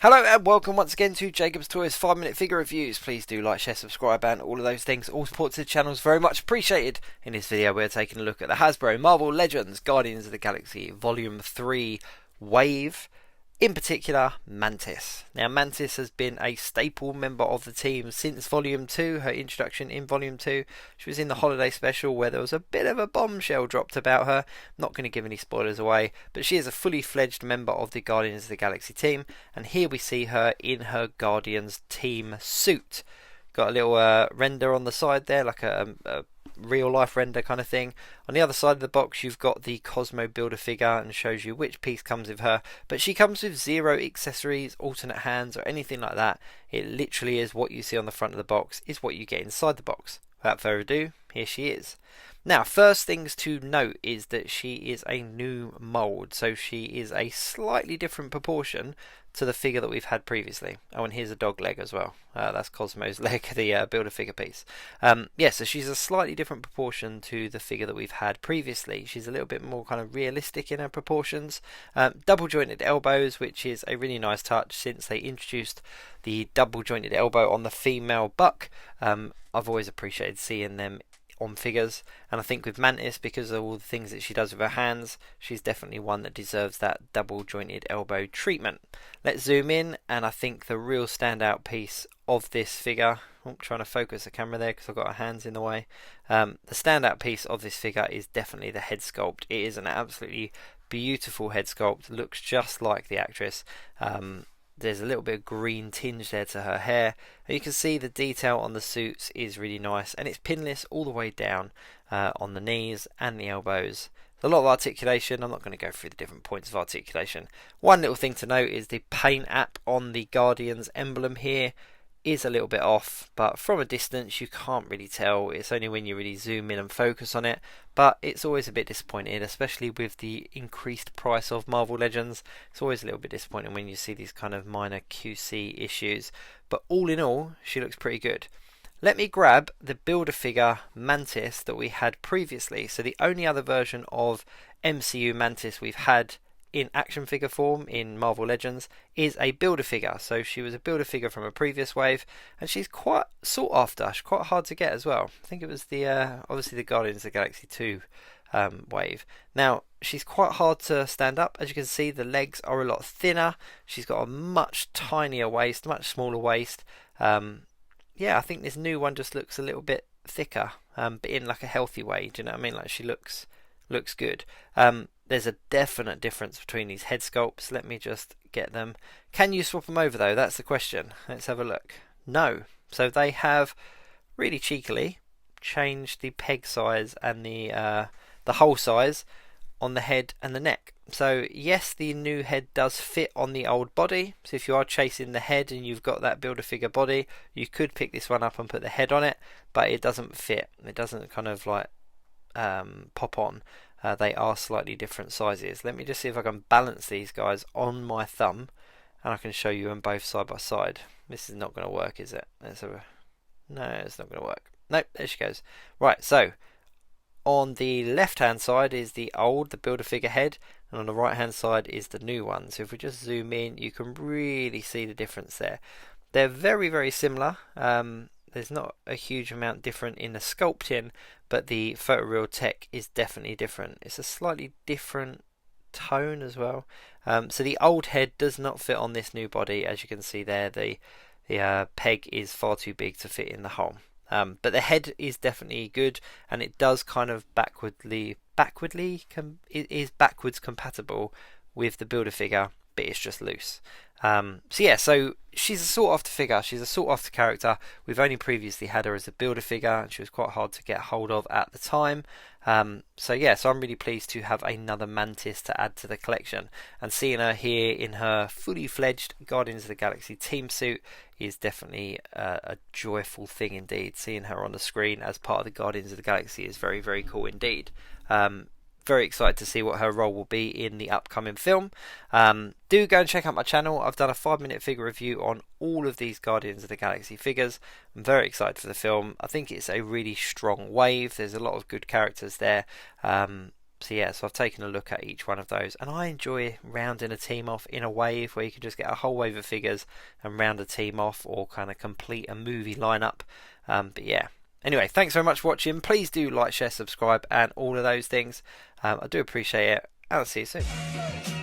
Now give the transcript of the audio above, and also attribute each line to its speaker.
Speaker 1: Hello and welcome once again to Jacob's Toys 5 minute figure reviews. Please do like, share, subscribe and all of those things. All support to the channel is very much appreciated. In this video we're taking a look at the Hasbro Marvel Legends Guardians of the Galaxy Volume 3 Wave. In particular, MANTIS. Now, MANTIS has been a staple member of the team since Volume 2, her introduction in Volume 2. She was in the holiday special where there was a bit of a bombshell dropped about her. Not going to give any spoilers away, but she is a fully fledged member of the Guardians of the Galaxy team. And here we see her in her Guardians team suit. Got a little render on the side there, like a real life render kind of thing. On the other side of the box you've got the Cosmo Builder figure and shows you which piece comes with her, but she comes with zero accessories, alternate hands or anything like that. It literally is what you see on the front of the box is what you get inside the box. Without further ado, here she is. Now, first things to note is that she is a new mould, so she is a slightly different proportion to the figure that we've had previously. Oh, and here's a dog leg as well. That's Cosmo's leg, the Build-A-Figure piece. Yeah, so she's a slightly different proportion to the figure that we've had previously. She's a little bit more kind of realistic in her proportions. Double jointed elbows, which is a really nice touch since they introduced the double jointed elbow on the female buck. I've always appreciated seeing them on figures, and I think with MANTIS, because of all the things that she does with her hands, she's definitely one that deserves that double jointed elbow treatment. Let's zoom in, and I think the real standout piece of this figure, I'm trying to focus the camera there because I've got her hands in the way, the standout piece of this figure is definitely the head sculpt. It is an absolutely beautiful head sculpt, looks just like the actress. There's a little bit of green tinge there to her hair. You can see the detail on the suits is really nice, and it's pinless all the way down on the knees and the elbows. There's a lot of articulation. I'm not going to go through the different points of articulation. One little thing to note is the paint app on the Guardians emblem here is a little bit off, but from a distance you can't really tell. It's only when you really zoom in and focus on it, but it's always a bit disappointing, especially with the increased price of Marvel Legends. It's always a little bit disappointing when you see these kind of minor QC issues, but all in all she looks pretty good. Let me grab the Build-A-Figure MANTIS that we had previously. So the only other version of MCU MANTIS we've had in action figure form in Marvel Legends is a Build-A-Figure. So she was a Build-A-Figure from a previous wave, and she's quite sought after. She's quite hard to get as well. I think it was the obviously the Guardians of the Galaxy 2 wave. Now she's quite hard to stand up. As you can see, the legs are a lot thinner. She's got a much tinier waist, much smaller waist. Yeah, I think this new one just looks a little bit thicker, but in like a healthy way. Do you know what I mean? Like she looks good. There's a definite difference between these head sculpts. Let me just get them. Can you swap them over though? That's the question. Let's have a look. No. So they have really cheekily changed the peg size and the hole size on the head and the neck. So yes, the new head does fit on the old body. So if you are chasing the head and you've got that Build-A-Figure body, you could pick this one up and put the head on it, but it doesn't fit. It doesn't kind of like pop on. They are slightly different sizes. Let me just see if I can balance these guys on my thumb, and I can show you them both side by side. This is not going to work, is it? No, it's not going to work. Nope, there she goes. Right, so on the left hand side is the Build-A-Figure head, and on the right hand side is the new one. So if we just zoom in, you can really see the difference there. They're very, very similar. There's not a huge amount different in the sculpting, but the photoreal tech is definitely different. It's a slightly different tone as well. So the old head does not fit on this new body. As you can see there, the peg is far too big to fit in the hole. But the head is definitely good, and it does kind of is backwards compatible with the Build-A-Figure, but it's just loose. So yeah, so she's a sought after figure. She's a sought after character. We've only previously had her as a Build-A-Figure, and she was quite hard to get hold of at the time. So yeah, so I'm really pleased to have another MANTIS to add to the collection, and seeing her here in her fully fledged Guardians of the Galaxy team suit is definitely a joyful thing indeed. Seeing her on the screen as part of the Guardians of the Galaxy is very, very cool indeed. Very excited to see what her role will be in the upcoming film. Do go and check out my channel. I've done a 5-minute figure review on all of these Guardians of the Galaxy figures. I'm very excited for the film. I think it's a really strong wave. There's a lot of good characters there. So yeah, so I've taken a look at each one of those, and I enjoy rounding a team off in a wave where you can just get a whole wave of figures and round a team off, or kind of complete a movie lineup. But yeah. Anyway, thanks very much for watching. Please do like, share, subscribe, and all of those things. I do appreciate it, and I'll see you soon.